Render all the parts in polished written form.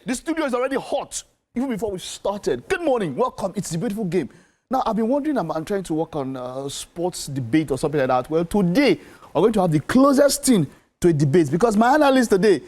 The studio is already hot, even before we started. Good morning, welcome. It's the beautiful game. Now, I've been wondering, I'm trying to work on sports debate or something like that. Well, today, we're going to have the closest thing to a debate because my analyst today,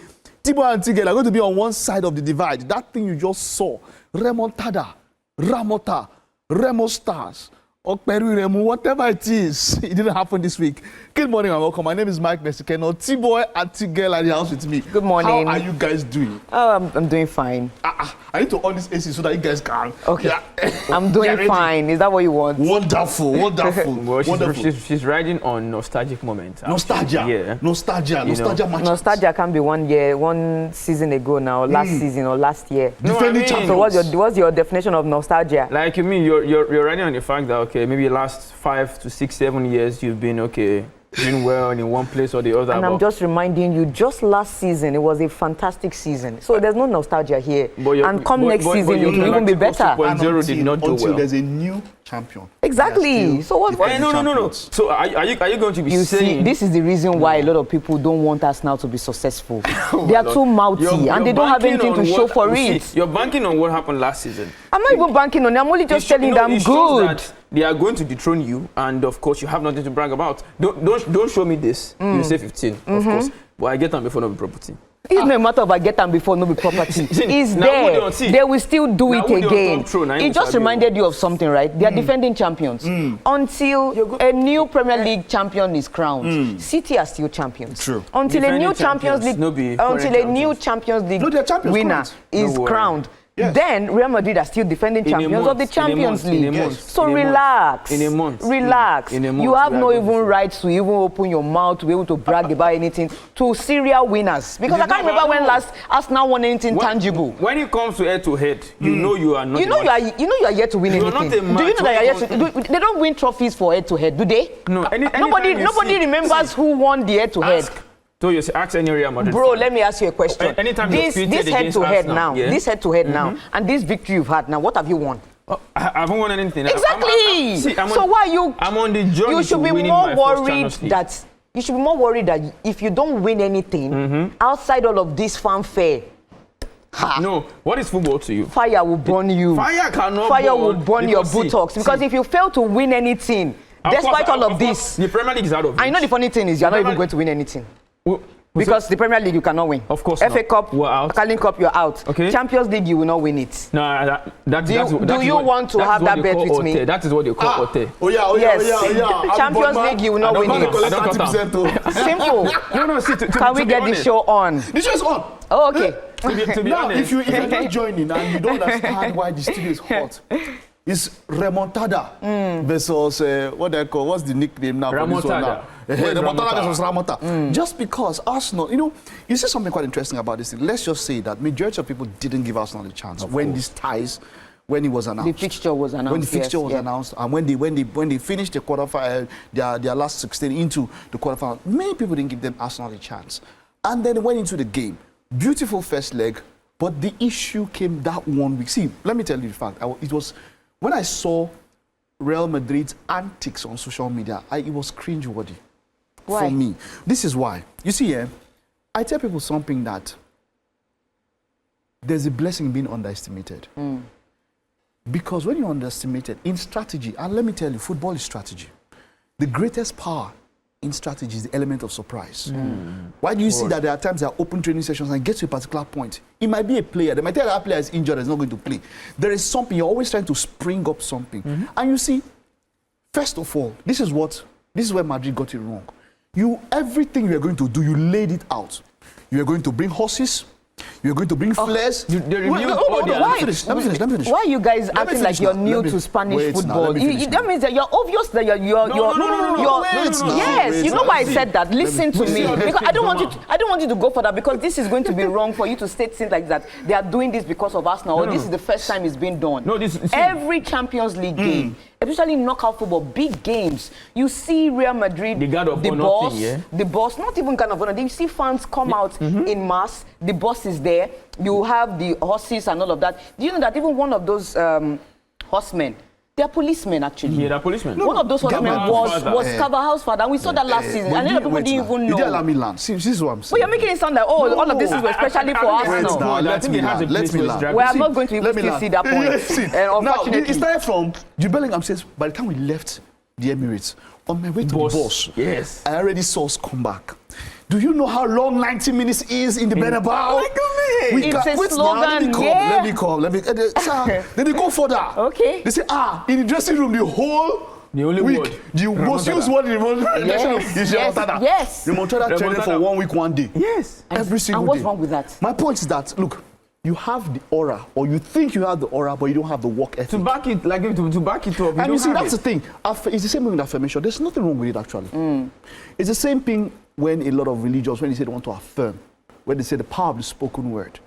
Tibo and Tigel, are going to be on one side of the divide. That thing you just saw, Remontada, Ramota, Remo Stars, Okperu Remo, whatever it is, it didn't happen this week. Good morning and welcome. My name is Mike Mesikeno. T-Boy and Tigel are in the house with me. Good morning. How are you guys doing? Oh, I'm doing fine. I need to on this AC so that you guys can. Okay. Yeah. I'm doing fine. Is that what you want? Wonderful, wonderful. Well, wonderful. She's riding on nostalgic moment. Nostalgia. Yeah. Nostalgia matches. Nostalgia can be 1 year, 1 season ago now, last season or last year. Defending champions. So what's your definition of nostalgia? Like you mean you're riding on the fact that okay, maybe last 5 to 6, 7 years you've been okay, doing well in one place or the other. And I'm just reminding you, just last season, it was a fantastic season. So there's no nostalgia here. And come next season, it will even be better. 2.0 did not do until well. There's a new champion. Exactly. So what? No. So are you going to be saying? See, this is the reason why a lot of people don't want us now to be successful. They are too mouthy and they don't have anything to show for it. You're banking on what happened last season. I'm not even banking on it. I'm only just telling them I'm good. They are going to dethrone you, and of course you have nothing to brag about. Don't show me this. You say 15, of course. But I get them before no be property. It's no matter of I get them before no be property. It's there. They will still do it again. It just reminded you of something, right? They are defending champions. Until a new Premier League champion is crowned. City are still champions. True. Until a new Champions League winner is crowned. Yes. Then Real Madrid are still defending champions of the Champions League. So relax. In a month. Relax. You have no even right to even open your mouth to be able to brag about anything to serial winners. Because I can't remember when last Arsenal won anything tangible. When it comes to head-to-head, you know you are not. You know you are yet to win anything. Do you know that you are yet to? They don't win trophies for head-to-head, do they? No. Nobody remembers who won the head-to-head. So you ask any Real Madrid. Bro, let me ask you a question. Anytime this head-to-head now, this head-to-head now, and this victory you've had now, what have you won? I haven't won anything. Exactly. So why you? I'm on the journey. You should be more worried that if you don't win anything outside all of this fanfare. No, what is football to you? Fire will burn you. Fire cannot. Fire will burn your buttocks because if you fail to win anything. Despite all of this, the Premier League is out of it. I know the funny thing is you're not even going to win anything. Because the Premier League you cannot win. Of course FA Cup, Carling Cup, you're out. Okay. Champions League, you will not win it. No, do you want to have that bet with me? That is what they call Ote. Oh yeah. Champions League, you will not win it. Simple. No, see, can we get this show on? The show is on. Oh, okay. To be now, honest. if you're not joining and you don't understand why the studio is hot, it's Remontada versus what's the nickname now? Remontada. Remontada versus Ramota. Just because Arsenal, you see something quite interesting about this thing. Let's just say that majority of people didn't give Arsenal a chance when it was announced. The fixture was announced. When the fixture was announced, and when they finished the quarterfinal, their last 16 into the quarterfinal, many people didn't give them Arsenal a chance, and then they went into the game. Beautiful first leg, but the issue came that 1 week. See, let me tell you the fact. It was. When I saw Real Madrid's antics on social media, it was cringeworthy for me. This is why. You see, I tell people something that there's a blessing in being underestimated. Because when you're underestimated in strategy, and let me tell you, football is strategy. The greatest power in strategy is the element of surprise. Why do you see that there are times there are open training sessions and get to a particular point? It might be a player. They might tell that player is injured, is not going to play. There is something, you're always trying to spring up something. And you see, first of all, this is where Madrid got it wrong. Everything you are going to do, you laid it out. You are going to bring horses. You're going to bring flares. Let me finish. Why are you guys acting like you're new to Spanish football? That means that you're obvious that you're yes, you know why I said that. Listen to me. Because I don't want you to go for that because this is going to be wrong for you to state things like that. They are doing this because of Arsenal or this is the first time it's been done. Every Champions League game, especially knockout football, big games, you see Real Madrid, the boss, not even kind of honor. You see fans come out in mass, the boss is there, you have the horses and all of that. Do you know that even one of those horsemen They are policemen, actually. Yeah, they're policemen. One of those policemen was Carvajal's father. And we saw that last season. And a lot of people didn't even know. You didn't allow me land. See, this is what I'm saying. But you're making it sound like, all of this is especially for Arsenal. Now, let me land. Well, I'm not going to even still see that point. Now, it started from Jude Bellingham says, by the time we left the Emirates, on my way to the bus, yes, I already saw us come back. Do you know how long 90 minutes is in the Bernabeu? It's a slogan. Let me come. Then they go further. Okay. They say, in the dressing room, the only week, word. the most used word in the dressing room is remontada. Yes. Remontada training for 1 week, 1 day. Yes. Every single day. And what's wrong with that? My point is that, look, you have the aura, or you think you have the aura, but you don't have the work ethic. To back it, to back it up. And you see, that's the thing. It's the same thing with affirmation. There's nothing wrong with it, actually. It's the same thing when a lot of religions, when they say they want to affirm, when they say the power of the spoken word.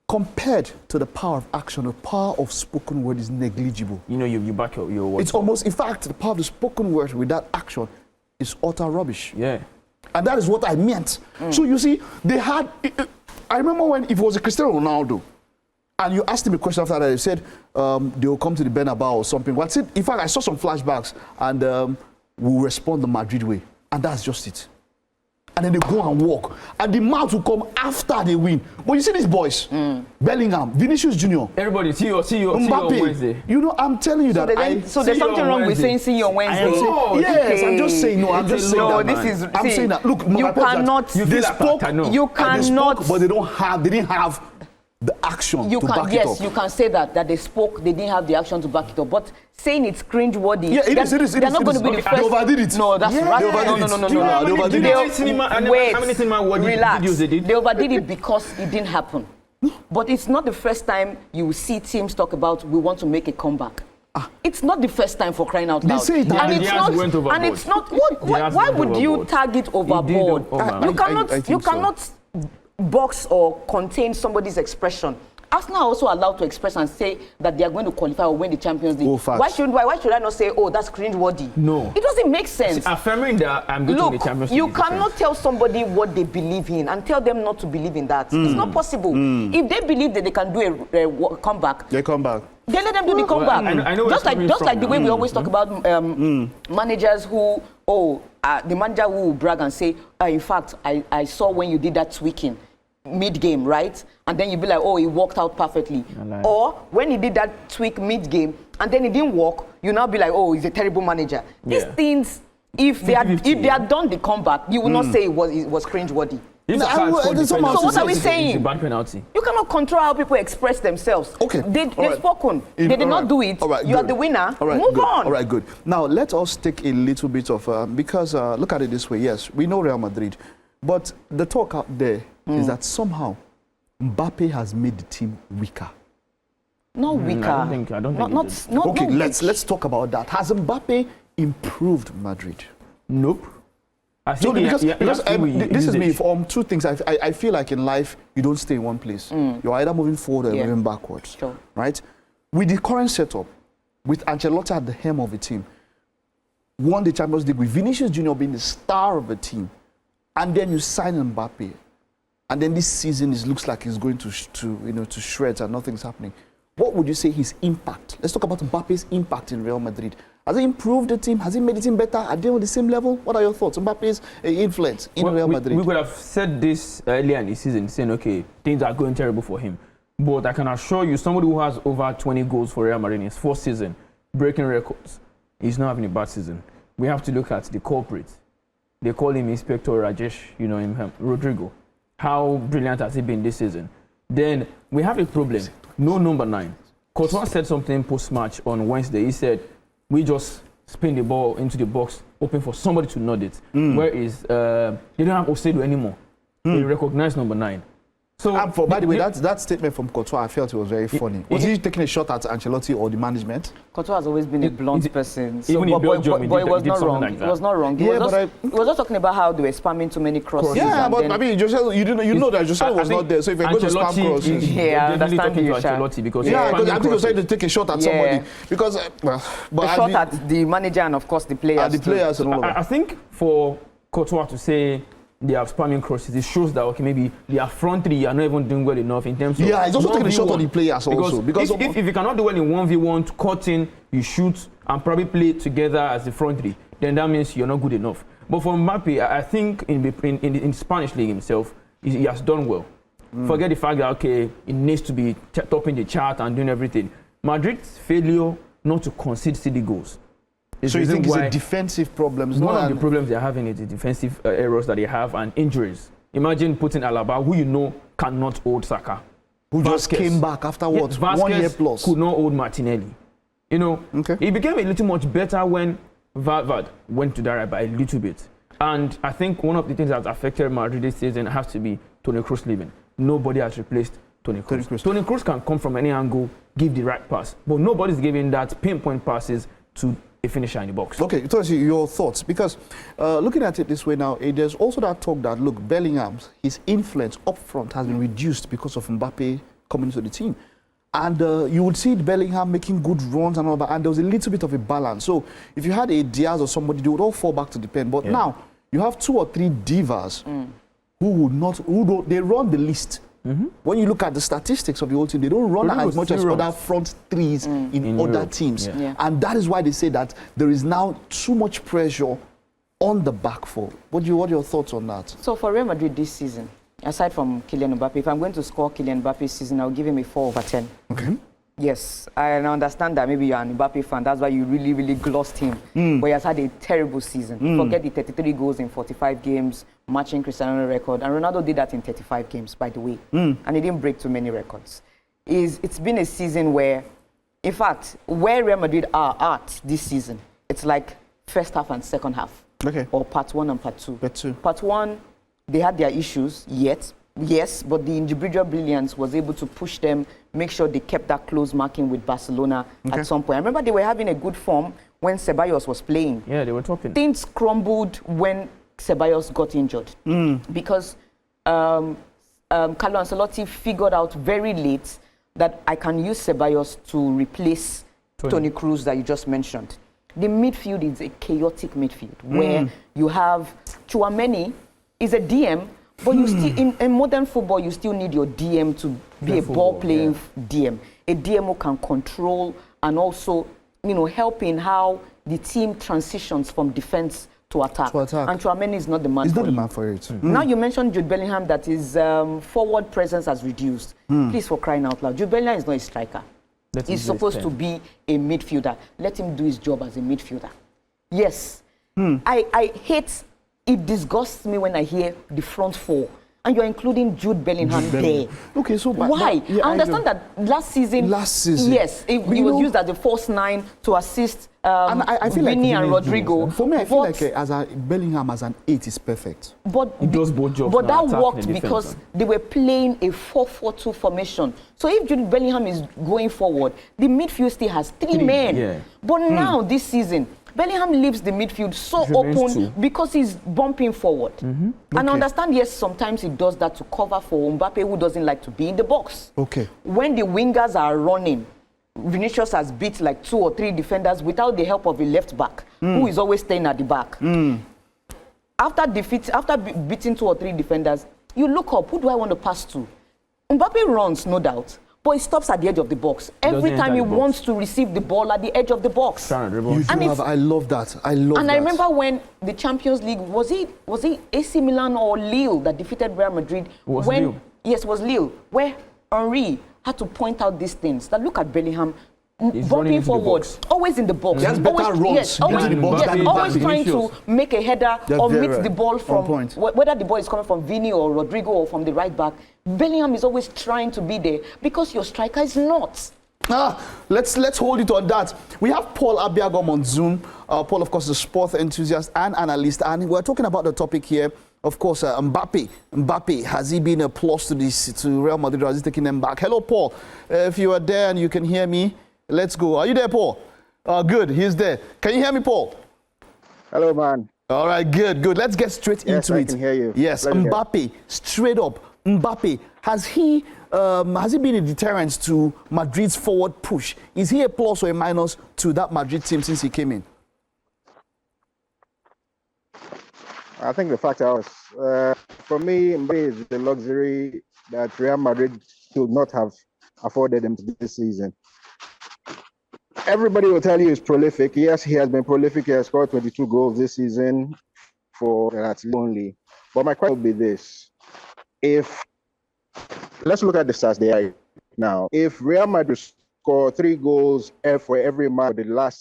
Compared to the power of action, the power of spoken word is negligible. You know, you back your word. It's almost, in fact, the power of the spoken word with that action is utter rubbish. Yeah. And that is what I meant. So you see, they had... I remember when, if it was a Cristiano Ronaldo, and you asked him a question after that, he said they will come to the Bernabeu or something. Well, in fact, I saw some flashbacks, and we'll respond the Madrid way. And that's just it. And then they go and walk. And the mouth will come after they win. But you see these boys, Bellingham, Vinicius Jr. Everybody, see you on Wednesday. You know, I'm telling you that so there's something wrong with saying see you on Wednesday. Yes, I'm just saying, no, I'm just saying that. I'm saying that. Look, you cannot. They spoke, you cannot. But they didn't have the action to back it up. Yes, you can say that they spoke, they didn't have the action to back it up. But saying it's cringe-worthy, they're not going to be the first. They overdid it. No, that's right. No. They overdid it. Wait, relax. They overdid it because it didn't happen. But it's not the first time you see teams talk about we want to make a comeback. It's not the first time, for crying out loud. They say it. And it's not. Why would you tag it overboard? You cannot box or contain somebody's expression. Arsenal are also allowed to express and say that they are going to qualify or win the Champions League. Why should I not say, that's cringe-worthy? No. It doesn't make sense. Affirming that I'm going to win the Champions League. You cannot tell somebody what they believe in and tell them not to believe in that. It's not possible. If they believe that they can do a comeback, they come back. They let them do the comeback. I know just like the way we always talk about managers who, the manager who will brag and say, in fact, I saw when you did that tweaking mid-game, right? And then you'll be like, it worked out perfectly. Or when he did that tweak mid-game and then it didn't work, you now be like, he's a terrible manager. These things, if they had done the comeback, you will not say it was cringe-worthy. So what are we saying? Bad penalty. You cannot control how people express themselves. Okay. They've spoken. They did not do it. You are the winner. Move on. All right, good. Now, let us take a little bit of, because look at it this way. Yes, we know Real Madrid. But the talk out there is that somehow Mbappe has made the team weaker. Not weaker. I don't think okay, let's talk about that. Has Mbappe improved Madrid? Nope. I think this is me. Two things. I feel like in life, you don't stay in one place. You're either moving forward or moving backwards. Sure. Right? With the current setup, with Ancelotti at the helm of the team, won the Champions League with Vinicius Jr. being the star of the team, and then you sign Mbappe, and then this season looks like it's going to shreds and nothing's happening. What would you say his impact? Let's talk about Mbappe's impact in Real Madrid. Has he improved the team? Has he made the team better? Are they on the same level? What are your thoughts? Mbappe's influence in Real Madrid. We could have said this earlier in the season, saying, okay, things are going terrible for him. But I can assure you, somebody who has over 20 goals for Real Madrid in his first season, breaking records, he's not having a bad season. We have to look at the culprit. They call him Inspector Rajesh, Rodrigo. How brilliant has he been this season? Then we have a problem. No number 9. Courtois said something post-match on Wednesday. He said, we just spin the ball into the box, hoping for somebody to nod it. Whereas they don't have Osedo anymore. They recognize number 9. So, by the way, that statement from Courtois, I felt it was very funny. Was he taking a shot at Ancelotti or the management? Courtois has always been a blunt person. Even in Belgium, he was not wrong. Like that. He was not wrong. He was just talking about how they were spamming too many crosses. Yeah, but I mean, you know that Jose was not there. So if you're going to spam crosses, I understand you, Ancelotti because I think he was trying to take a shot at somebody because a shot at the manager and of course the players. And the players and all of that. I think for Courtois to say they are spamming crosses, it shows that, okay, maybe their front three are not even doing well enough in terms of... Yeah, it's also taking a shot 1v1. on the players also. Because if you cannot do well in 1v1, to cut in, you shoot, and probably play together as the front three, then that means you're not good enough. But for Mbappe, I think in the Spanish league himself, he has done well. Forget the fact that, okay, it needs to be topping the chart and doing everything. Madrid's failure not to concede city goals. So you think it's a defensive problem? One of the problems they're having is the defensive errors that they have and injuries. Imagine putting Alaba, who you know cannot hold Saka. Who just came back after what? 1 year plus. Could not hold Martinelli. You know, it became a little much better when Valverde went to the right by a little bit. And I think one of the things that affected Madrid this season has to be Toni Kroos leaving. Nobody has replaced Toni Kroos. Toni Kroos can come from any angle, give the right pass, but nobody's giving that pinpoint passes to a finisher in the box. Okay, Tosi, your thoughts? Because looking at it this way now, there's also that talk that, look, Bellingham's, his influence up front has been reduced because of Mbappe coming into the team. And you would see Bellingham making good runs and all that, and there was a little bit of a balance. So if you had a Diaz or somebody, they would all fall back to the pen. But now, you have 2 or 3 divas they run the list. When you look at the statistics of the whole team, they don't run as much as other front threes in other Europe. teams. And that is why they say that there is now too much pressure on the back four. What are your thoughts on that? So for Real Madrid this season, aside from Kylian Mbappe, if I'm going to score Kylian Mbappe's season, I'll give him a 4/10. Okay. Yes, I understand that maybe you're an Mbappe fan. That's why you really, really glossed him. But he has had a terrible season. Forget the 33 goals in 45 games, matching Cristiano record. And Ronaldo did that in 35 games, by the way. And he didn't break too many records. It's been a season where, in fact, where Real Madrid are at this season, it's like first half and second half. Okay. Or part 1 and part 2. Part 2. Part 1, they had their issues, yes, but the individual brilliance was able to push them, make sure they kept that close marking with Barcelona at some point. I remember they were having a good form when Ceballos was playing. Yeah, they were topping. Things crumbled when Ceballos got injured because Carlo Ancelotti figured out very late that I can use Ceballos to replace Toni Kroos that you just mentioned. The midfield is a chaotic midfield where you have Tchouaméni is a DM, but you still, in modern football, you still need your DM to be a ball-playing DM. A DM who can control and also, help in how the team transitions from defense to attack. And Tchouaméni is not the man for it. He's not the man for it. Now you mentioned Jude Bellingham that his forward presence has reduced. Please, for crying out loud, Jude Bellingham is not a striker. He's supposed to be a midfielder. Let him do his job as a midfielder. Yes. I hate, it disgusts me when I hear the front four and you're including Jude Bellingham there. Okay, so why? I understand that last season, yes, he was used as the false 9 to assist and I feel Vinny and Rodrigo. For me, I feel like Bellingham as an 8 is perfect. But he does both jobs. But that worked because they were playing a 4-4-2 formation. So if Jude Bellingham is going forward, the midfield still has 3 men. Yeah. But now this season, Bellingham leaves the midfield so open because he's bumping forward. And I understand, yes, sometimes he does that to cover for Mbappe, who doesn't like to be in the box. Okay. When the wingers are running, Vinicius has beat like 2 or 3 defenders without the help of a left back, who is always staying at the back. After beating 2 or 3 defenders, you look up, who do I want to pass to? Mbappe runs, no doubt. But he stops at the edge of the box. Every time he wants to receive the ball at the edge of the box. I love that. I remember when the Champions League, was it AC Milan or Lille that defeated Real Madrid? Lille. Yes, it was Lille. Where Henry had to point out these things. That look at Bellingham bumping forward, always in the box. He has better runs. Yes, always trying to make a header or meet the ball from whether the ball is coming from Vinny or Rodrigo or from the right back. Bellingham is always trying to be there because your striker is not. Let's hold it on that. We have Paul Abiagom on Zoom. Paul, of course, is a sports enthusiast and analyst, and we're talking about the topic here. Of course, Mbappe, has he been a plus to Real Madrid, or has he taken them back? Hello, Paul. If you are there and you can hear me, let's go. Are you there, Paul? Good, he's there. Can you hear me, Paul? Hello, man. All right, good. Let's get straight into it. Yes, I can hear you. Yes, Mbappe, straight up. Mbappe, has he been a deterrent to Madrid's forward push? Is he a plus or a minus to that Madrid team since he came in? I think the fact was, for me, Mbappe is the luxury that Real Madrid should not have afforded him this season. Everybody will tell you he's prolific. Yes, he has been prolific. He has scored 22 goals this season for that only. But my question will be this. Let's look at the stats they are now. If Real Madrid score 3 goals for every match for the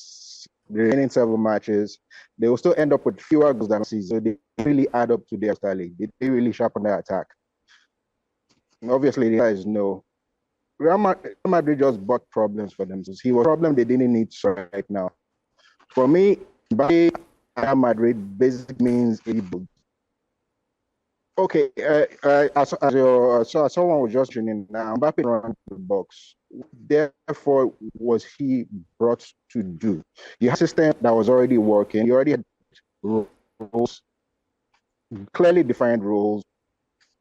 remaining 7 matches, they will still end up with fewer goals than last season. So they really add up to their star league. They really sharpen their attack. And obviously, the answer is no. Real Madrid just brought problems for themselves. He was a problem they didn't need right now. For me, Mbappe Real Madrid basically means a build. Okay, someone was just tuning now. Mbappe ran the box. Therefore, was he brought to do? You had a system that was already working. You already had roles, clearly defined roles.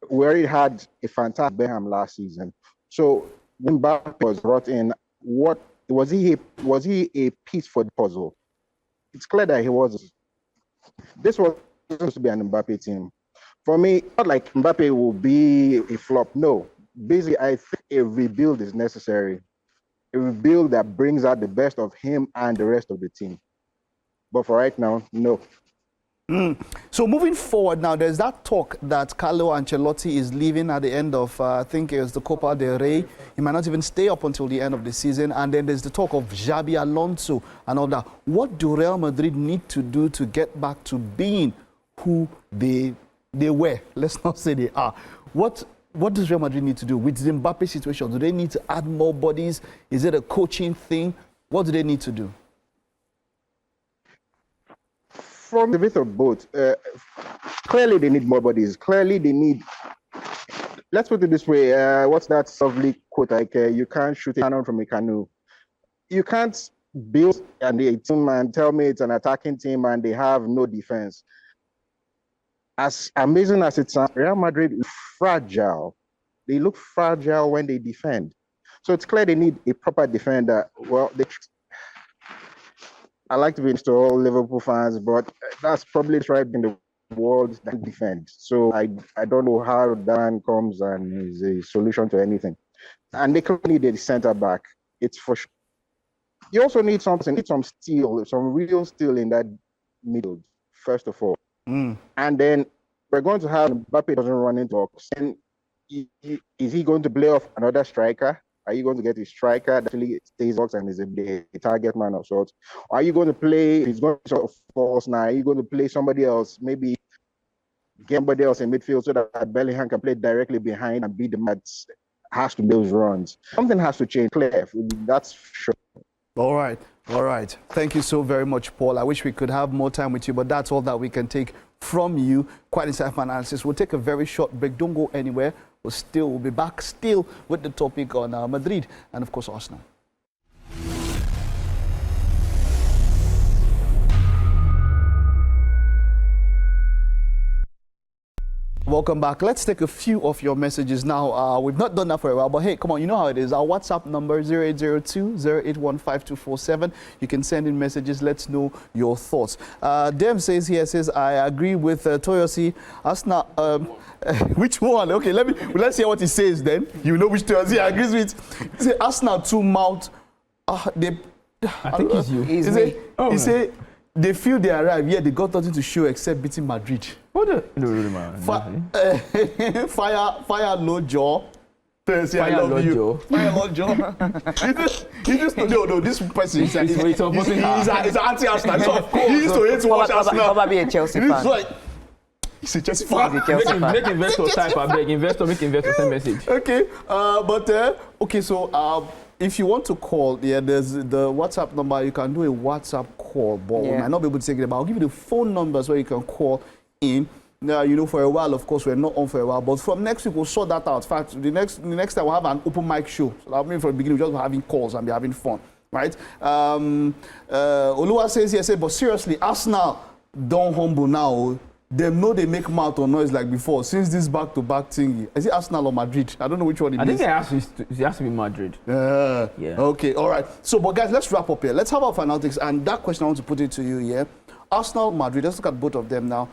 We already had a fantastic Beckham last season. So when Mbappe was brought in, what was he a piece for the puzzle? It's clear that he was. This was supposed to be an Mbappe team. For me, not like Mbappe will be a flop. No. Basically, I think a rebuild is necessary. A rebuild that brings out the best of him and the rest of the team. But for right now, no. So moving forward now, there's that talk that Carlo Ancelotti is leaving at the end of, I think it was the Copa del Rey. He might not even stay up until the end of the season. And then there's the talk of Xabi Alonso and all that. What do Real Madrid need to do to get back to being who they were? Let's not say they are. What does Real Madrid need to do with the Mbappe situation? Do they need to add more bodies? Is it a coaching thing? What do they need to do? From the bit of both, clearly they need more bodies. Clearly they need, let's put it this way, what's that lovely quote like, you can't shoot a cannon from a canoe. You can't build a team and tell me it's an attacking team and they have no defense. As amazing as it sounds, Real Madrid is fragile. They look fragile when they defend. So it's clear they need a proper defender. Well, I like to be to all Liverpool fans, but that's probably right in the world that defend. So I don't know how that comes and is a solution to anything. And they clearly need a centre back. It's for sure. You also need some steel, some real steel in that middle, first of all. And then we're going to have Mbappe doesn't run into box. And is he going to play off another striker? Are you going to get a striker that actually stays box and is a target man of sorts? Or are you going to play, he's going to sort of force now, are you going to play somebody else, maybe get somebody else in midfield so that Bellingham can play directly behind and be the man that has to those runs? Something has to change, clear, that's sure. All right. Thank you so very much, Paul. I wish we could have more time with you, but that's all that we can take from you. Quite insightful analysis. We'll take a very short break. Don't go anywhere. We'll be back still with the topic on Madrid and, of course, Arsenal. Welcome back. Let's take a few of your messages now. We've not done that for a while, but hey, come on, you know how it is. Our WhatsApp number 0802-0815-247. You can send in messages. Let's know your thoughts. Dem says, I agree with Toyosi. Arsenal, which one? Okay, let's hear what he says then. You know which Toyosi agrees with. He said, Arsenal to mount. I think it's you. He said, they feel they arrive, yet they got nothing to show except beating Madrid. What the? No. Fire low jaw. Say, I love you. Fire low jaw. He just no. This person is an anti-Arsenal. So he used to hate to watch Arsenal. Probably a Chelsea fan. He's a Chelsea fan. Make investor type. I beg investor. Make investor send message. Okay. So if you want to call, there's the WhatsApp number. You can do a WhatsApp call, but we might not be able to take it. But I'll give you the phone numbers where you can call in. Now, for a while, of course, we're not on for a while, but from next week, we'll sort that out. In fact, the next time we'll have an open mic show. So that means from the beginning, we'll just be having calls and be having fun, right? Olua says, but seriously, Arsenal don't humble now. They know they make mouth or noise like before. Since this back-to-back thing, is it Arsenal or Madrid? I don't know which one it is. I think it has to be Madrid. Yeah. Okay, all right. So, but guys, let's wrap up here. Let's have our fanatics. And that question, I want to put it to you here. Arsenal, Madrid, let's look at both of them now.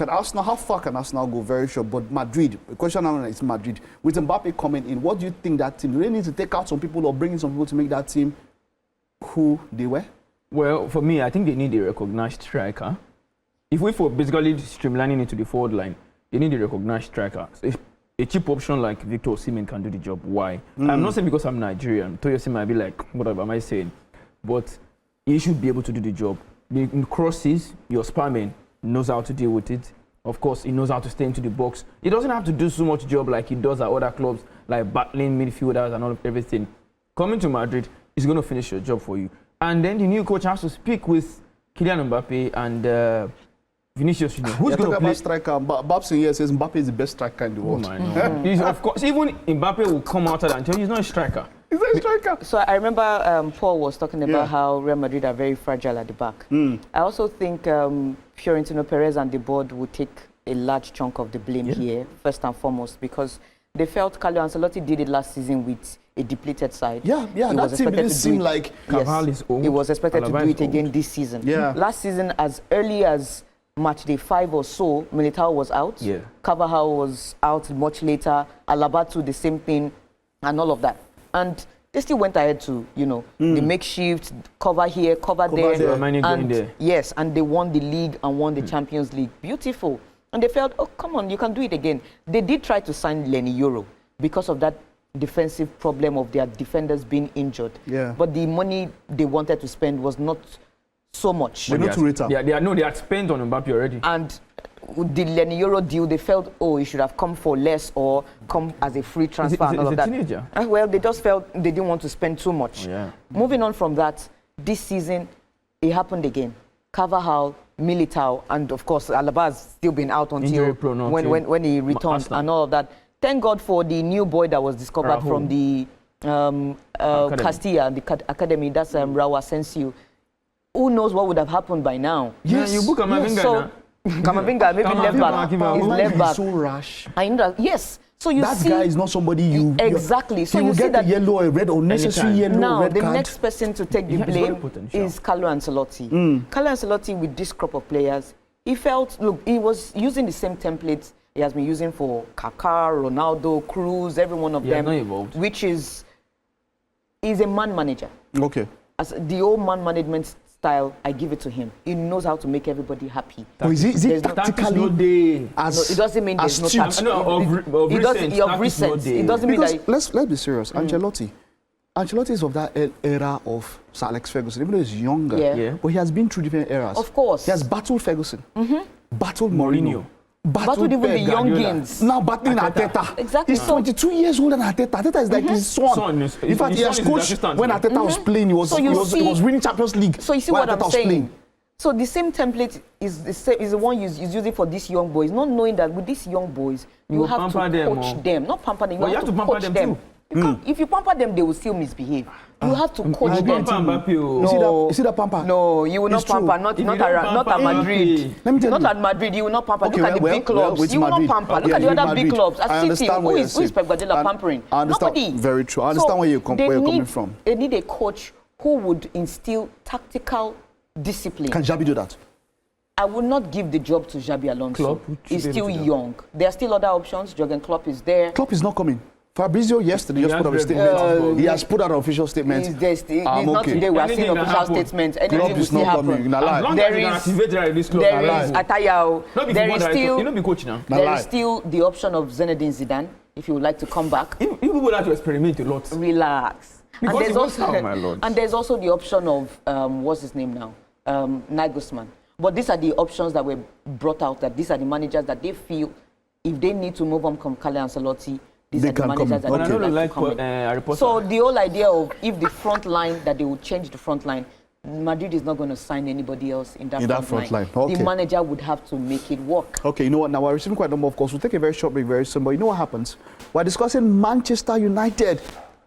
how far can Arsenal go? Very short. But Madrid, the question now is Madrid. With Mbappe coming in, what do you think that team, do they need to take out some people or bring in some people to make that team who they were? Well, for me, I think they need a recognized striker. If we for basically streamlining into the forward line, they need a recognized striker. So a cheap option like Victor Osimhen can do the job. Why? I'm not saying because I'm Nigerian. Toyo Osimhen might be like, whatever am I saying? But he should be able to do the job. The crosses, your Sparman knows how to deal with it. Of course, he knows how to stay into the box. He doesn't have to do so much job like he does at other clubs, like battling midfielders and all of everything. Coming to Madrid, he's going to finish your job for you. And then the new coach has to speak with Kylian Mbappe and Vinicius Junior. Who's going to play? Striker? Babs here says Mbappe is the best striker in the world. Oh my of course, even Mbappe will come out and tell you he's not a striker. He's not a striker. So I remember Paul was talking about how Real Madrid are very fragile at the back. I also think Florentino Perez and the board would take a large chunk of the blame here, first and foremost, because they felt Carlo Ancelotti did it last season with a depleted side. That team didn't seem like Carvalho is old. He was expected to do it again this season. Last season, as early as match day 5 or so, Militao was out. Carvajal was out much later. Alaba too, the same thing, and all of that. And they still went ahead to, the makeshift, cover here, cover there. And yes, and they won the league and won the Champions League. Beautiful. And they felt, oh, come on, you can do it again. They did try to sign Lenny Euro because of that defensive problem of their defenders being injured. But the money they wanted to spend was not so much. They had spent on Mbappe already. And with the Lenny Euro deal, they felt, oh, he should have come for less or come as a free transfer and all of that. Teenager? Well, they just felt they didn't want to spend too much. Moving on from that, this season, it happened again. Carvajal, Militao, and of course, Alaba has still been out until when he returned and all of that. Thank God for the new boy that was discovered from the Castilla, the academy. That's Raul Asensio. Who knows what would have happened by now? You book Camavinga. Camavinga, maybe left back. He's left back. So rash. I know that. Yes. So you see, that guy is not somebody you exactly. So you you see get that the yellow or red or necessary yellow now red the card. next person to take the blame is Carlo Ancelotti. Carlo Ancelotti, with this crop of players, he felt, look, he was using the same templates he has been using for Kaká, Ronaldo, Cruz, every one of them, which is he's a man manager. Okay. As the old man management style, I give it to him. He knows how to make everybody happy. But is it tactically it doesn't mean there's no tactics. Of recent. It doesn't mean that. Let's be serious. Ancelotti is of that era of Sir Alex Ferguson, even though he's younger. But he has been through different eras. Of course. He has battled Ferguson, battled Mourinho, battled even the youngins. Now battling Arteta. Exactly. He's 22 years older than Arteta. Arteta is like his son. In fact, he has coached when Arteta was playing. He was winning Champions League. So you see what I'm saying? So the same template is the one he's using for these young boys, not knowing that with these young boys, you have to coach them. Not pamper them, you have to coach them. If you pamper them, they will still misbehave. You have to coach them. You see that pamper? No, you will not pamper. Not at Madrid. Not at Madrid. You will not pamper. Look at the big clubs. You will not pamper. Look at the other big clubs. At City, who is Pep Guardiola pampering? Nobody. Very true. I understand where you're coming from. They need a coach who would instill tactical discipline. Can Xabi do that? I would not give the job to Xabi Alonso. He's still young. There are still other options. Jurgen Klopp is there. Klopp is not coming. Fabrizio yesterday just put out a statement. He has put out an official statement. He's not today. We are seeing official statements. Anything will still happen. There is Atayao. There is still the option of Zinedine Zidane if you would like to come back. People would like to experiment a lot. Relax. And there's also the option of what's his name now, Nagelsmann. But these are the options that were brought out. That these are the managers that they feel if they need to move on from Carlo Ancelotti. These are the managers that they come in. So the whole idea of if the front line, that they would change the front line, Madrid is not going to sign anybody else in that front line. Okay. The manager would have to make it work. Okay, you know what? Now we're receiving quite a number of calls. We'll take a very short break, very soon. But you know what happens? We're discussing Manchester United,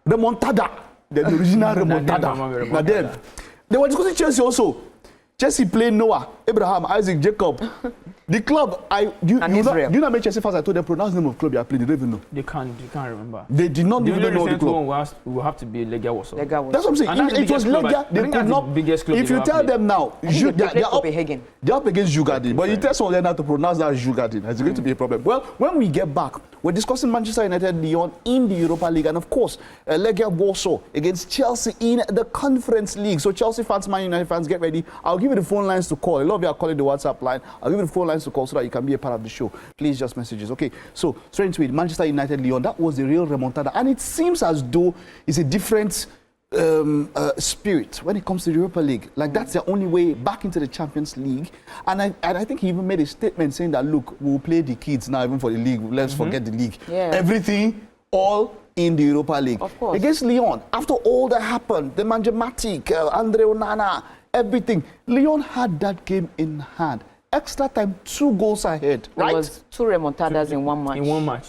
remontada, the original remontada. But then they were discussing Chelsea also. Chelsea play Noah, Abraham, Isaac, Jacob. The club, do you know how many Chelsea fans I told them pronounce the name of club you are playing? They don't even know. They can't remember. They did not even know the club. One will have to be Legia Warsaw. That's what I'm saying. It was Legia. They could not. If you tell them now, they're up against Jugadin. But you tell someone now to pronounce that Jugadin, it's going to be a problem. Well, when we get back, we're discussing Manchester United Lyon in the Europa League, and of course, Legia Warsaw against Chelsea in the Conference League. So Chelsea fans, Man United fans, get ready. I'll give you the phone lines to call. A lot of you are calling the WhatsApp line. I'll give you the phone lines to call so that you can be a part of the show. Please just messages. Okay, so straight into it. Manchester United Lyon, that was the real remontada, and it seems as though it's a different spirit when it comes to the Europa League. Like that's the only way back into the Champions League. And I think he even made a statement saying that, look, we'll play the kids now even for the league. Let's forget the league. Yeah. Everything, all in the Europa League. Of course. Against Lyon, after all that happened, the Manjamatic, Andre Onana, everything, Lyon had that game in hand. Extra time, 2 goals ahead, right? It was 2 remontadas in one match.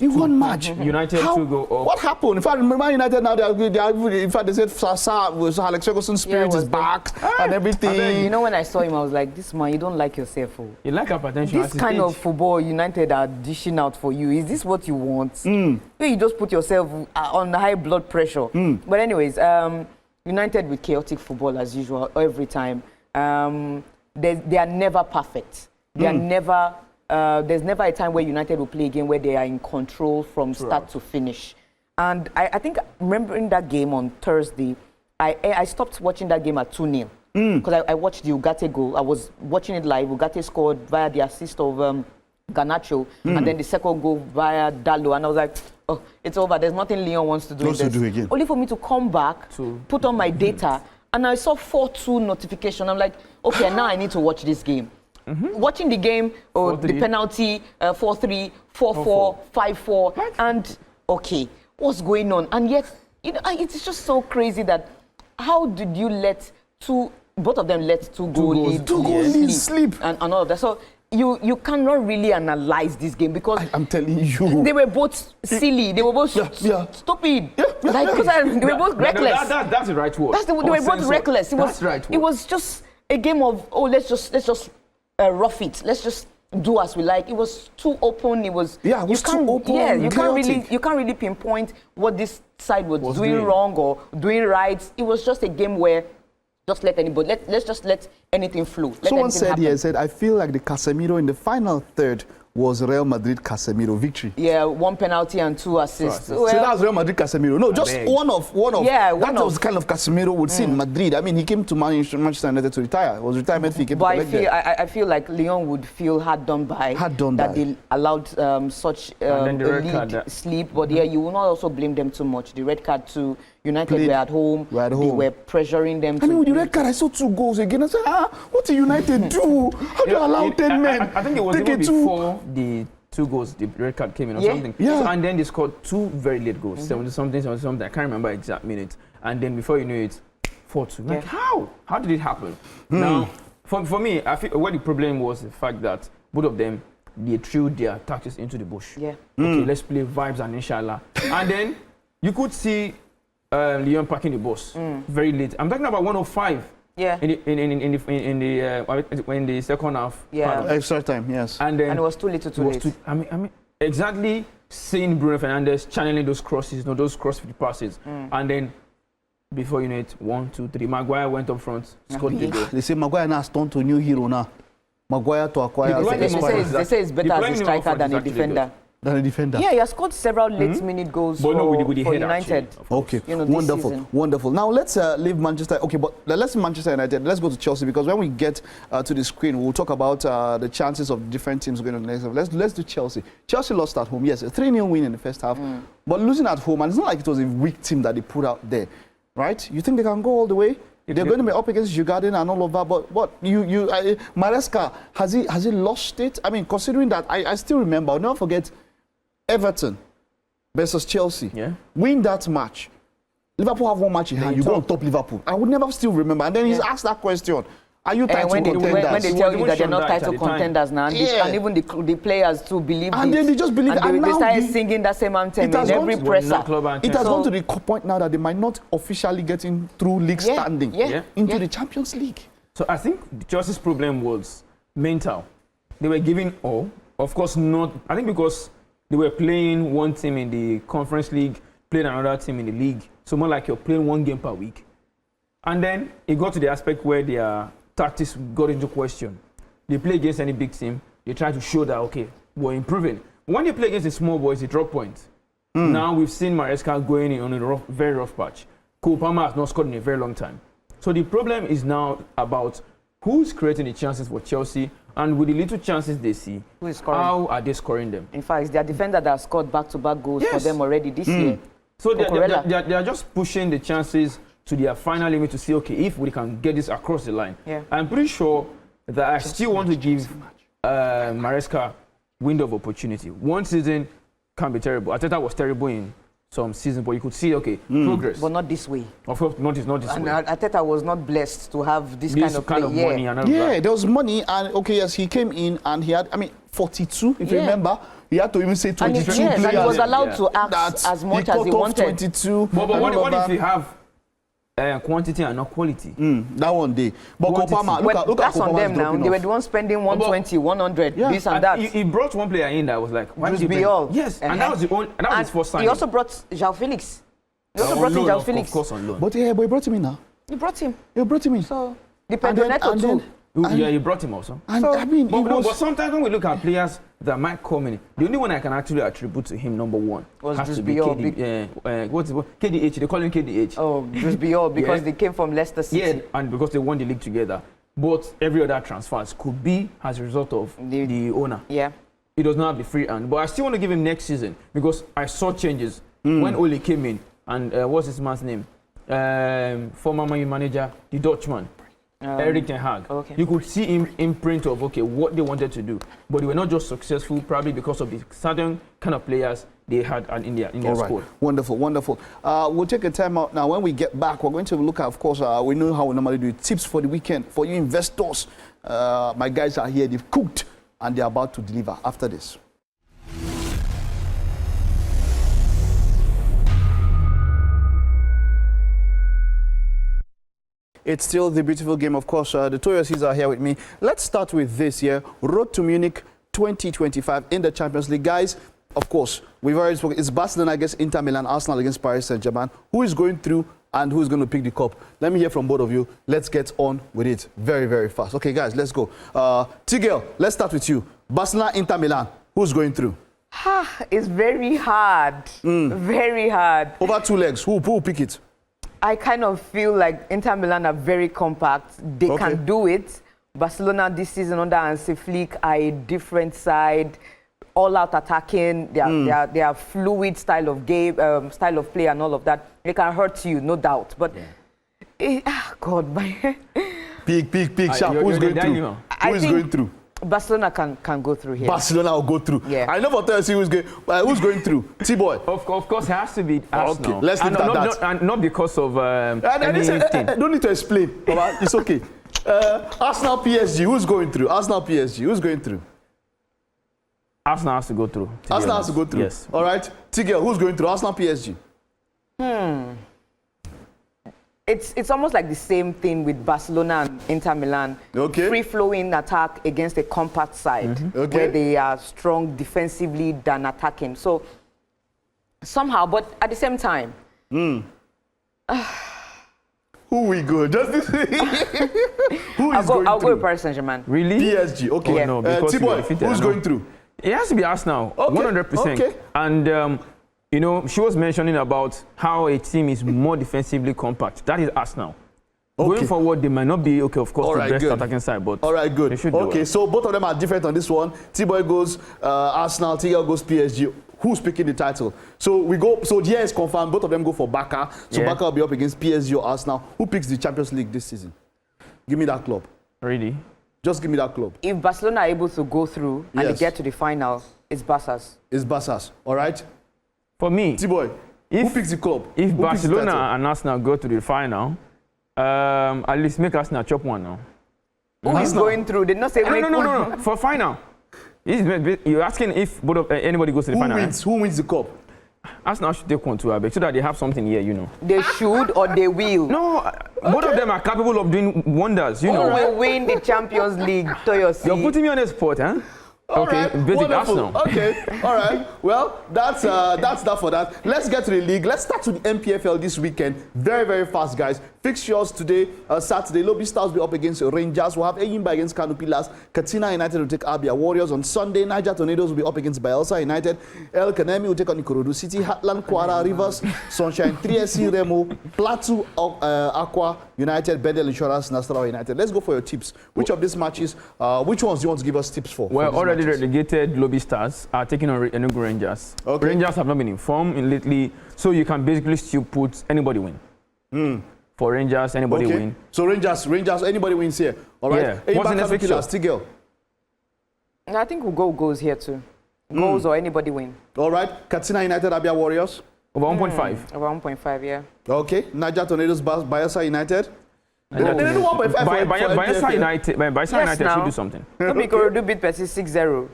In one match. United 2 go up. What happened? In fact, remember United now, in fact, they said Alex Ferguson's spirit is back and everything. You know, when I saw him, I was like, this man, you don't like yourself. Oh. You like hypertension. This kind of football United are dishing out for you. Is this what you want? You just put yourself on high blood pressure. But anyways, United with chaotic football as usual, every time. They are never perfect. They are never. There's never a time where United will play a game where they are in control from start to finish. And I think remembering that game on Thursday, I stopped watching that game at 2-0 because I watched the Ugarte goal. I was watching it live. Ugarte scored via the assist of Garnacho, and then the second goal via Dallo. And I was like, oh, it's over. There's nothing Lyon wants to do. Again. Only for me to come back, put on my data, and I saw 4-2 notification. I'm like, okay, now I need to watch this game. Watching the game, the penalty, 4-3, 4-4, 5-4, and okay, what's going on? And yet, you know, it's just so crazy that how did you let both of them let 2 goal leads sleep and all of that. So you cannot really analyze this game because I'm telling you, they were both silly. They were both stupid. They were both reckless. That's the right word. They were both reckless. It was just a game of let's just rough it. Let's just do as we like. It was too open. It was too open. Yeah, you can't really pinpoint what this side was doing wrong or doing right. It was just a game where just let anybody let's just let anything flow. Someone said here, I feel like the Casemiro in the final third was Real Madrid Casemiro victory. Yeah, 1 penalty and 2 assists. Well, so that's Real Madrid Casemiro. No, just one of. Yeah, that was the kind of Casemiro would see in Madrid. I mean, he came to Manchester United to retire. It was retirement fee. But I feel like Lyon would feel hard done by. They allowed such a lead sleep. But yeah, you will not also blame them too much. The red card to United were at home. They were pressuring them. I mean, with the red card, I saw 2 goals again. I said, what did United do? How do you allow 10 men? I think it was even before the 2 goals, the red card came in or something. Yeah. So, and then they scored 2 very late goals, 70-something, 70-something. I can't remember exact minutes. And then before you know it, 4-2. Like, how? How did it happen? Now, for me, I feel what the problem was the fact that both of them, they threw their tactics into the bush. Yeah. Okay, let's play vibes and inshallah. And then you could see Lyon packing the bus very late. I'm talking about 105. Yeah. In the second half. Yeah. Extra time, yes. And it was too little, too late. I mean, exactly seeing Bruno Fernandes channeling those crosses, those cross-fit passes, and then before you know it, 1, 2, 3, Maguire went up front, scored the goal. They say Maguire now has turned to a new hero now. Maguire to acquire. They say it's better as a striker than a defender. Yeah, he has scored several late-minute goals for United. Okay, wonderful. Now let's leave Manchester. Okay, but let's leave Manchester United. Let's go to Chelsea because when we get to the screen, we'll talk about the chances of different teams going on the next level. Let's do Chelsea. Chelsea lost at home. Yes, a 3-0 win in the first half, but losing at home, and it's not like it was a weak team that they put out there, right? You think they can go all the way? They're going to be up against Jugadin and all of that, but what Maresca, has he lost it? I mean, considering that I still remember, I'll never forget Everton versus Chelsea. Yeah. Win that match. Liverpool have one match in hand. You go on top Liverpool. I would never still remember. And then he's asked that question. Are you title contenders? When they tell you that they're not title contenders now, and even the players too believe it. And then they just believe it. And they started singing that same anthem in every presser. It has gone to the point now that they might not officially get in through league standing into the Champions League. So I think Chelsea's problem was mental. They were giving all. Of course not. I think because they were playing one team in the Conference League, playing another team in the league. So more like you're playing one game per week. And then it got to the aspect where their tactics got into question. They play against any big team. They try to show that, okay, we're improving. But when they play against the small boys, they drop points. Now we've seen Maresca going in on a very rough patch. Cole Palmer has not scored in a very long time. So the problem is now about who's creating the chances for Chelsea, and with the little chances they see, who is scoring? How are they scoring them? In fact, it's their defender that has scored back-to-back goals for them already this year. So they are just pushing the chances to their final limit to see, okay, if we can get this across the line. Yeah. I'm pretty sure that I still want to give Maresca window of opportunity. One season can be terrible. Arteta was terrible in some seasons, but you could see, okay, progress. But not this way. Of course, not this And way. Arteta was not blessed to have this This kind of money and all Yeah, that. there was money, and okay, yes, he came in and he had, 42, if you remember. He had to even say 22 and players. and he was allowed Yeah. to act That as much he as cut he off wanted. 22. But and what all if of you have quantity and not quality? that one day. But Quantity. Kopama, Well, look at that's on Kopama's them now. dropping They were off. the ones spending 120, 100, Yeah. this and that. He brought one player in that was like, why did you bring? Biol. Yes, and that was the only, and that was his first sign. He also brought João Felix. He also brought in João Felix. Of course, on loan. But he brought him in now. He brought him. He brought him in. So the And Pedro then- Neto and too. then- Yeah, he brought him also. And So- I mean, But, he no, was, but sometimes when we look at players that might come in, the only one I can actually attribute to him, number one, Was has Dries to be Biol. what's it, KDH. They call him KDH. Oh, just Biol because Yeah. they came from Leicester City. Yeah, and because they won the league together. But every other transfers could be as a result of the owner. Yeah. He does not have the free hand. But I still want to give him next season because I saw changes when Ole came in. And what's his man's name? Former Man U manager, the Dutchman. Erik ten Hag. Okay. You could see him imprint of what they wanted to do, but they were not just successful probably because of the certain kind of players they had in their all right. squad. Wonderful, wonderful. We'll take a time out now. When we get back, we're going to look at, of course, we know how we normally do it. Tips for the weekend for you investors. My guys are here. They've cooked and they're about to deliver after this. It's still the beautiful game, of course. The Toyosis are here with me. Let's start with this here. Road to Munich 2025 in the Champions League. Guys, of course, we've already spoken. It's Barcelona against Inter Milan, Arsenal against Paris Saint-Germain. Who is going through and who is going to pick the cup? Let me hear from both of you. Let's get on with it very, very fast. Okay, guys, let's go. Tigel, let's start with you. Barcelona, Inter Milan. Who's going through? It's very hard. Very hard. Over two legs. Who will pick it? I kind of feel like Inter Milan are very compact. They Okay. can do it. Barcelona this season under Hansi Flick are a different side, all out attacking. They are fluid style of game, style of play, and all of that. They can hurt you, no doubt. But God, my Pick, sharp. Who's going through? Who is going through? Barcelona can go through here. Barcelona will go through. Yeah. I know for Chelsea who's going through. T-Boy. Of course, it has to be Arsenal. Okay, let's leave and that. and not because of Listen, anything. don't need to explain. Baba, it's okay. Arsenal PSG. Who's going through? Arsenal PSG. Who's going through? Arsenal has to go through. be Arsenal has honest. to go through. Yes. All right. Tigel, who's going through? Arsenal PSG. It's almost like the same thing with Barcelona and Inter Milan. Okay. Free-flowing attack against a compact side, Okay. where they are strong defensively than attacking. So somehow, but at the same time, Who we go? Just this. Who is going I'll go through? with Paris Saint-Germain. Really? PSG. Okay. Yeah. No, because T-Boy, we defeated who's Arsenal. going through? It has to be Arsenal, Okay, 100%. okay. And, she was mentioning about how a team is more defensively compact. That is Arsenal. Okay. Going forward, they might not be, of course, All the right, best good. attacking side, but All right, good. they should do Okay, well. so both of them are different on this one. T-Boy goes Arsenal, Tigel goes PSG. Who's picking the title? So we go. So yeah, it's confirmed. Both of them go for Barca. So Yeah. Barca will be up against PSG or Arsenal. Who picks the Champions League this season? Give me that club. Really? Just give me that club. If Barcelona are able to go through and Yes. they get to the final, it's Barca's. It's Barca's. All right. For me, T-Boy, who If- picks the club? if Who picks the Barcelona title? and Arsenal go to the final, at least make Arsenal chop one now. Who is Arsenal. going through? They not say make one. No. For final. You're asking if both of, anybody goes to the Who final. wins? Who wins the cup? Arsenal should take one too, Abek, so that they have something here, you know. They should or they will. No, both of them are capable of doing wonders, you know. Who will win the Champions League, Toyosi? You're putting me on a spot, huh? All okay, right, basic wonderful. Arsenal. Okay, all right. Well, that's that for that. Let's get to the league. Let's start with the MPFL this weekend. Very, very fast, guys. Fixtures today, Saturday. Lobby Stars will be up against Rangers. We'll have Eyimba against Kano Pillars. Katsina United will take Abia Warriors. On Sunday, Niger Tornadoes will be up against Bayelsa United. El Kanemi will take on Ikorodu City. Heartland Kwara Rivers, Sunshine 3SC Remo, Plateau Aqua United, Bedell Insurance, Nasarawa United. Let's go for your tips. Which of these matches, which ones do you want to give us tips for? Well, already relegated Lobby Stars are taking on Enugu Rangers. Okay. Rangers have not been informed lately, so you can basically still put anybody win. For Rangers, anybody win. So Rangers, anybody wins here. All right. Yeah. What's the next fixture? Stigel. I think we'll go goals here too. Goals or anybody win. All right. Katsina United, Abia Warriors. Over 1.5. Over 1.5, yeah. Okay. Niger Tornadoes, Bayelsa United. They do 1.5 Bayelsa United should do something. Do beat Percy 6-0.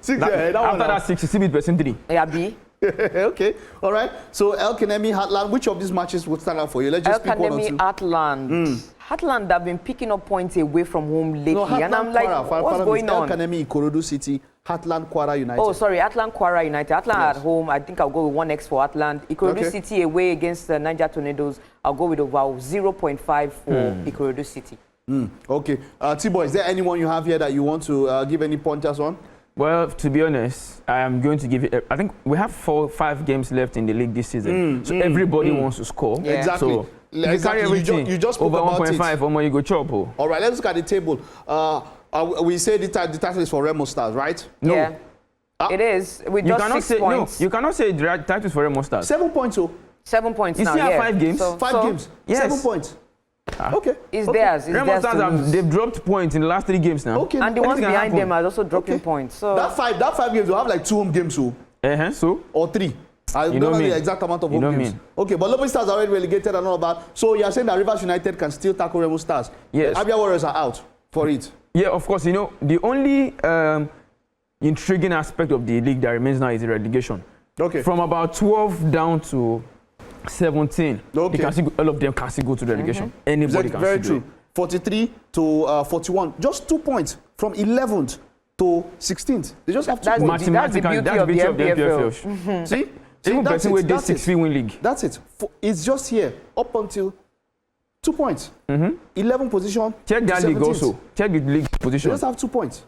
After that 6, beat Percy 3. Yeah, B. Okay, all right. So El Kanemi, Heartland, which of these matches would stand out for you? Let's just pick one or two. Heartland. Heartland have been picking up points away from home lately. No, and I'm like, what's going on? El Kanemi, Ikorodu City, Heartland, Kwara United. Oh, sorry, Heartland, Kwara United. Heartland at home, I think I'll go with 1x for Heartland. Ikorodu City away against Niger Tornadoes. I'll go with over 0.5 for Ikorodu City. Okay. T-Boy, is there anyone you have here that you want to give any pointers on? Well, to be honest, I am going to give it. I think we have 4-5 games left in the league this season, so everybody wants to score. Yeah. Exactly. So you just spoke over 1.5, or more you go chop. All right, let's look at the table. We say the title is for Remo Stars, right? No. Yeah. It is. With just 6 points. No, you cannot say the title is for Remo Stars. 7 points, oh. 7 points you now, still have 5 games? So, 5 games. Yes. 7 points. Okay. It's theirs. It's Remo theirs Stars they've dropped points in the last 3 games now. Okay. And the ones behind them are also dropping points. So that five games will have like 2 home games, so. So? Or 3. I don't know the exact amount of home games. Okay, but Lobby Stars are already relegated and all of that. So you're saying that Rivers United can still tackle Remo Stars? Yes. Abia Warriors are out for it. Yeah, of course. You know, the only intriguing aspect of the league that remains now is the relegation. Okay. From about 12 down to 17, okay. They can still, all of them can still go to relegation. Anybody can very still true. 43 to 41, just 2 points from 11th to 16th. They just have 2 points. That's the beauty of the MPFL. See? Even person with this 6 win league. That's it. It's just here up until 2 points. 11 position. Check that league also. Check the league position. They just have 2 points.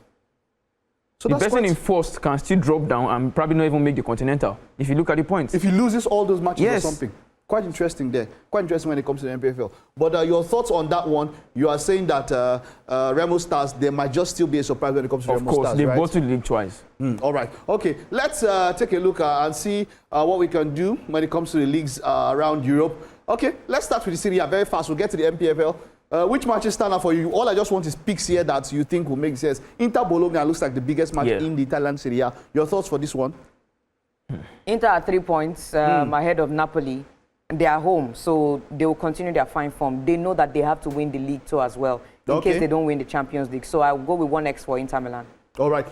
So the person in first can still drop down and probably not even make the Continental if you look at the points. If he loses all those matches or something. Quite interesting there. Quite interesting when it comes to the MPFL. But your thoughts on that one, you are saying that Remo Stars, there might just still be a surprise when it comes to Remo Stars, right? Of course, they've got to the league twice. All right. Okay, let's take a look and see what we can do when it comes to the leagues around Europe. Okay, let's start with the Serie A very fast. We'll get to the MPFL. Which matches stand out for you? All I just want is picks here that you think will make sense. Inter Bologna looks like the biggest match in the Italian Serie A. Your thoughts for this one? Inter are 3 points ahead of Napoli. They are home, so they will continue their fine form. They know that they have to win the league too as well, in case they don't win the Champions League. So I'll go with 1x for Inter Milan. All right.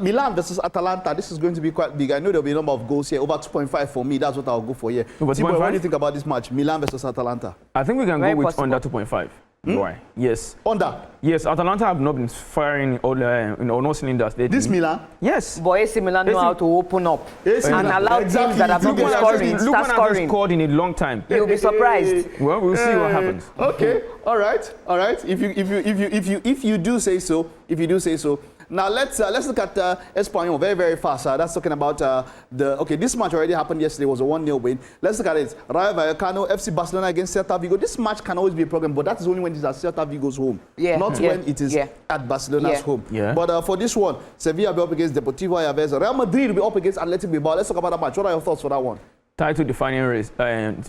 Milan versus Atalanta. This is going to be quite big. I know there'll be a number of goals here. Over 2.5 for me. That's what I'll go for here. What do you think about this match? Milan versus Atalanta. I think we can go with under 2.5. Why? Yes. Under? Yes, Atalanta have not been firing all no cylinders lately. This Milan? Yes. But AC Milan know how to open up and allow teams that have not been scoring start scoring. Scored in a long time. You'll be surprised. Well, we'll see what happens. Okay. All right. All right. If you do say so, Now let's look at Espanyol very, very fast. That's talking about this match already happened yesterday. It was a 1-0 win. Let's look at it. Rayo Vallecano, FC Barcelona against Celta Vigo. This match can always be a problem, but that is only when it is at Celta Vigo's home, not when it is at Barcelona's home. Yeah. But for this one, Sevilla will be up against Deportivo Alaves. Real Madrid will be up against Athletic Bilbao. Let's talk about that match. What are your thoughts for that one? Title defining race,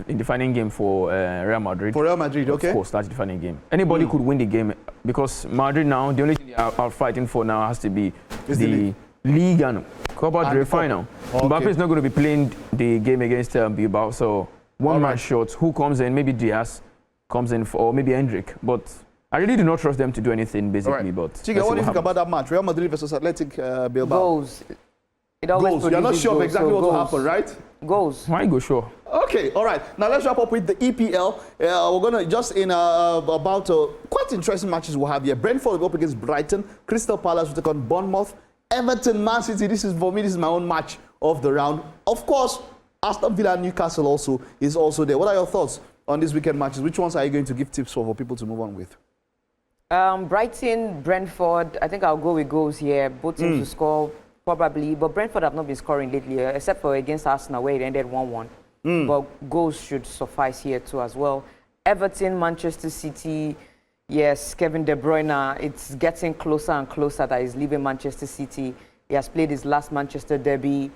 defining game for Real Madrid. For Real Madrid, okay. Of course, that's defining game. Anybody could win the game because Madrid now, the only thing they are fighting for now has to be the league and Copa del Rey final. Okay. Mbappe is not going to be playing the game against Bilbao, so one man short. Who comes in? Maybe Diaz comes in, or maybe Hendrick. But I really do not trust them to do anything, basically. But Chiga, what do you think about that match? Real Madrid versus Athletic Bilbao. Goals. You're not sure of exactly what will happen, right? Goals. Why go sure? Okay, all right. Now let's wrap up with the EPL. We're going to just in about quite interesting matches we'll have here. Brentford will go up against Brighton. Crystal Palace will take on Bournemouth. Everton, Man City. This is my own match of the round. Of course, Aston Villa and Newcastle also is also there. What are your thoughts on these weekend matches? Which ones are you going to give tips for people to move on with? Brighton, Brentford. I think I'll go with goals here. Both teams to score probably, but Brentford have not been scoring lately, except for against Arsenal where it ended 1-1. But goals should suffice here too as well. Everton, Manchester City. Yes, Kevin De Bruyne. It's getting closer and closer that he's leaving Manchester City. He has played his last Manchester derby.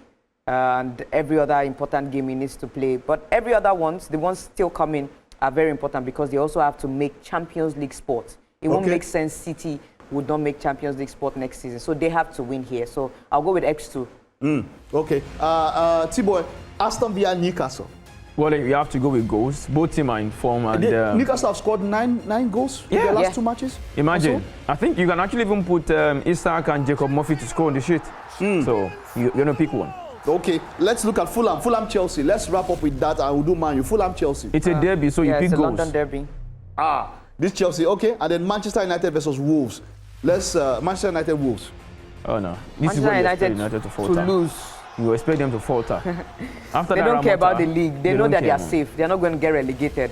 And every other important game he needs to play. But every other ones, the ones still coming, are very important because they also have to make Champions League sport. It won't make sense City would not make Champions League sport next season. So they have to win here. So I'll go with X2. Okay. T-Boy, Aston Villa, Newcastle. Well, you have to go with goals. Both teams are in form. And Newcastle have scored nine goals in their last two matches. Imagine. Also? I think you can actually even put Isak and Jacob Murphy to score on the sheet. So you're going to pick one. Okay, let's look at Fulham. Fulham, Chelsea. Let's wrap up with that and we'll do Man U. Fulham, Chelsea. It's a derby, so you pick it's a goals. London derby. This Chelsea, okay. And then Manchester United versus Wolves. Let's Manchester United, Wolves. Oh no, this is what you expect United to falter. lose. You expect them to falter. After They that don't care about the Ramota, league. They know that they are more. safe. They're not going to get relegated.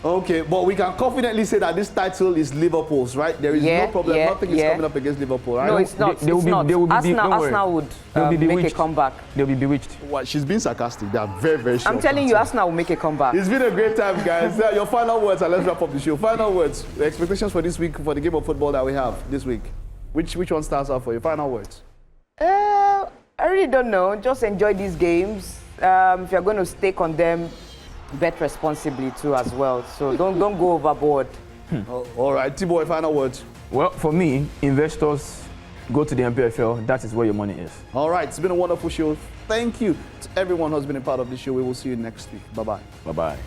Okay, but we can confidently say that this title is Liverpool's, right? There is no problem. Nothing is coming up against Liverpool, right? No, it's not. They will be Arsenal would make a comeback. They'll be bewitched. Well, she's being sarcastic. They are very, very sure. I'm telling you, Arsenal will make a comeback. It's been a great time, guys. Your final words, and let's wrap up the show. Final words, the expectations for this week, for the game of football that we have this week. Which one starts out for you? Final words. I really don't know. Just enjoy these games. If you're going to stake on them, bet responsibly too as well. So don't go overboard. All right, T-Boy, final words. Well, for me, investors go to the MPFL. That is where your money is. All right, it's been a wonderful show. Thank you to everyone who's been a part of this show. We will see you next week. Bye-bye. Bye-bye.